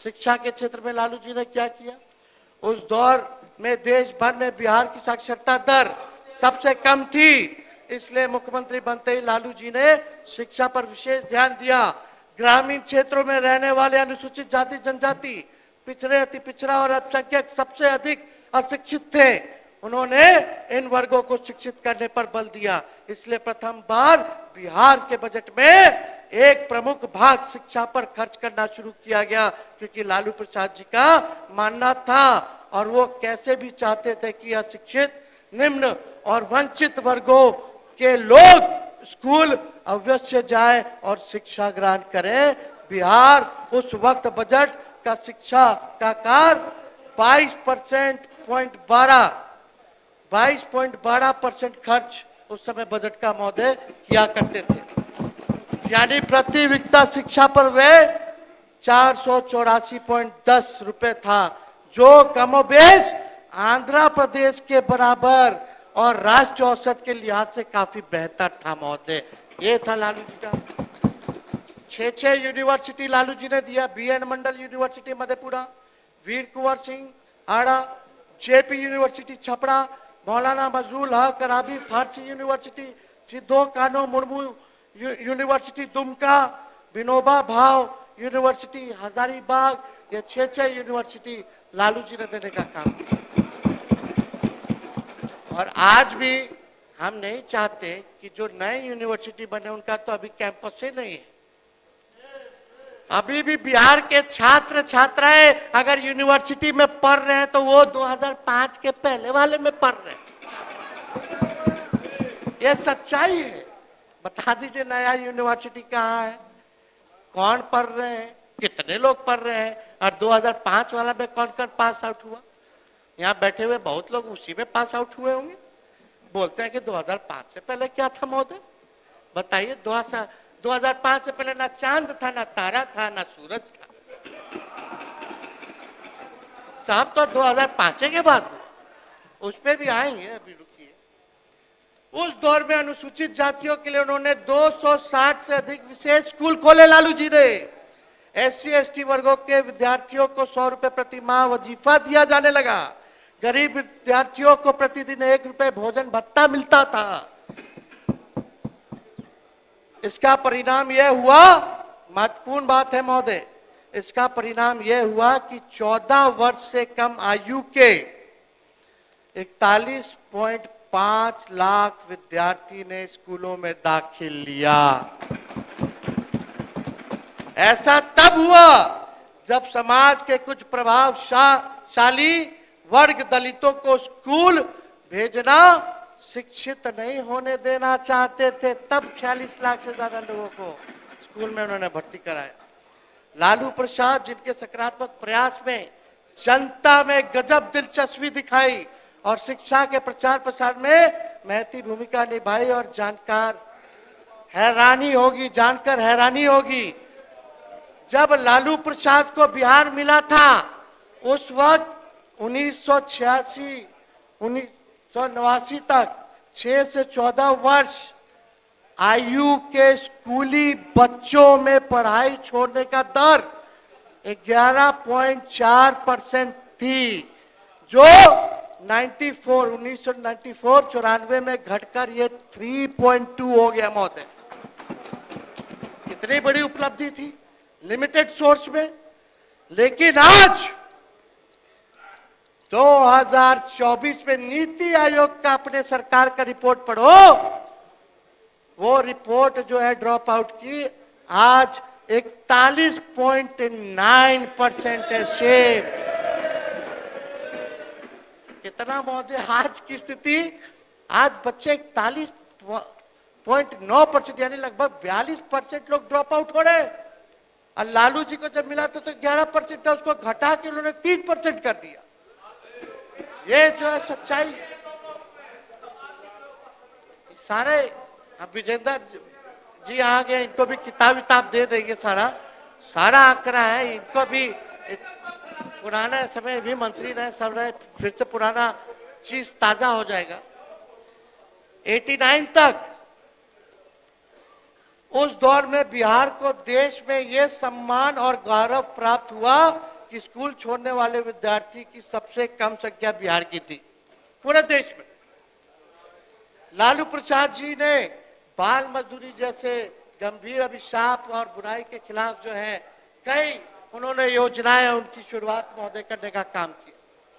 शिक्षा के क्षेत्र में लालू जी ने क्या किया? उस दौर में देश भर में बिहार की साक्षरता दर सबसे कम थी, इसलिए मुख्यमंत्री बनते ही लालू जी ने शिक्षा पर विशेष ध्यान दिया। ग्रामीण क्षेत्रों में रहने वाले अनुसूचित जाति जनजाति, पिछड़े, अति पिछड़ा और अल्पसंख्यक सबसे अधिक अशिक्षित थे। उन्होंने इन वर्गों को शिक्षित करने पर बल दिया, इसलिए प्रथम बार बिहार के बजट में एक प्रमुख भाग शिक्षा पर खर्च करना शुरू किया गया, क्योंकि लालू प्रसाद जी का मानना था और वो कैसे भी चाहते थे कि अशिक्षित, निम्न और वंचित वर्गों के लोग स्कूल अवश्य जाए और शिक्षा ग्रहण करें। बिहार उस वक्त बजट का शिक्षा का कार्य 22.12% खर्च उस समय बजट का महोदय किया करते थे, यानी प्रति व्यक्ति शिक्षा पर वे 484.10 रुपए था, जो कमोबेश आंध्र प्रदेश के बराबर और राष्ट्रीय औसत के लिहाज से काफी बेहतर था महोदय। ये था लालू जी का। 6 यूनिवर्सिटी लालू जी ने दिया। BN मंडल यूनिवर्सिटी मधेपुरा, वीर कुंवर सिंह आड़ा, JP यूनिवर्सिटी छपरा, मौलाना मजरूल हक अराबी फारसी यूनिवर्सिटी, सिद्धो कानो मुर्मू यूनिवर्सिटी दुमका, विनोबा भाव यूनिवर्सिटी हजारीबाग, ये 6 यूनिवर्सिटी लालू जी ने देने का काम किया। और आज भी हम नहीं चाहते कि जो नए यूनिवर्सिटी बने उनका तो अभी कैंपस ही नहीं है। अभी भी बिहार के छात्र छात्राएं अगर यूनिवर्सिटी में पढ़ रहे हैं तो वो 2005 के पहले वाले में पढ़ रहे हैं। ये सच्चाई है। बता दीजिए नया यूनिवर्सिटी कहाँ है, कौन पढ़ रहे हैं, कितने लोग पढ़ रहे हैं, और 2005 वाला में कौन कौन पास आउट हुआ? यहाँ बैठे हुए बहुत लोग उसी में पास आउट हुए होंगे। बोलते हैं कि 2005 से पहले क्या था महोदय? बताइए। 2005 से पहले ना चांद था, ना तारा था, ना सूरज था। साहब तो 2005 के बाद हुआ, उस पर भी आएंगे, अभी रुकिए। उस दौर में अनुसूचित जातियों के लिए उन्होंने 260 से अधिक विशेष स्कूल खोले लालू जी ने। SC/ST वर्गों के विद्यार्थियों को 100 रुपए प्रति माह वजीफा दिया जाने लगा। गरीब विद्यार्थियों को प्रतिदिन 1 रुपए भोजन भत्ता मिलता था। इसका परिणाम यह हुआ, महत्वपूर्ण बात है महोदय, इसका परिणाम यह हुआ कि 14 वर्ष से कम आयु के 41.5 लाख विद्यार्थी ने स्कूलों में दाखिल लिया। ऐसा तब हुआ जब समाज के कुछ प्रभावशाली वर्ग दलितों को स्कूल भेजना, शिक्षित नहीं होने देना चाहते थे। तब 46 लाख से ज्यादा लोगों को स्कूल में उन्होंने भर्ती कराया। लालू प्रसाद जिनके सकारात्मक प्रयास में जनता में गजब दिलचस्पी दिखाई और शिक्षा के प्रचार प्रसार में महती भूमिका निभाई, और जानकर हैरानी होगी जब लालू प्रसाद को बिहार मिला था उस वक्त 1989 तक 6 से 14 वर्ष आयु के स्कूली बच्चों में पढ़ाई छोड़ने का दर 11.4% थी, जो 1994 में घटकर ये 3.2 हो गया महोदय। कितनी बड़ी उपलब्धि थी लिमिटेड सोर्स में। लेकिन आज 2024 में नीति आयोग का अपने सरकार का रिपोर्ट पढ़ो, वो रिपोर्ट जो है ड्रॉप आउट की आज 41.9% है शेर। कितना महोदय आज की स्थिति? आज बच्चे 41.9% यानी लगभग 42% लोग ड्रॉप आउट हो रहे हैं। और लालू जी को जब मिला तो 11% था, उसको घटा के उन्होंने 3% कर दिया। ये जो है सच्चाई। सारे विजेंद्र जी आ गए, इनको भी किताब दे देंगे। सारा आंकड़ा है, इनको भी पुराना समय भी मंत्री रहे, सब रहे, फिर से पुराना चीज ताजा हो जाएगा। 89 तक उस दौर में बिहार को देश में यह सम्मान और गौरव प्राप्त हुआ कि स्कूल छोड़ने वाले विद्यार्थी की सबसे कम संख्या बिहार की थी पूरे देश में। लालू प्रसाद जी ने बाल मजदूरी जैसे गंभीर अभिशाप और बुराई के खिलाफ जो है कई उन्होंने योजनाएं उनकी शुरुआत महोदय करने का काम किया।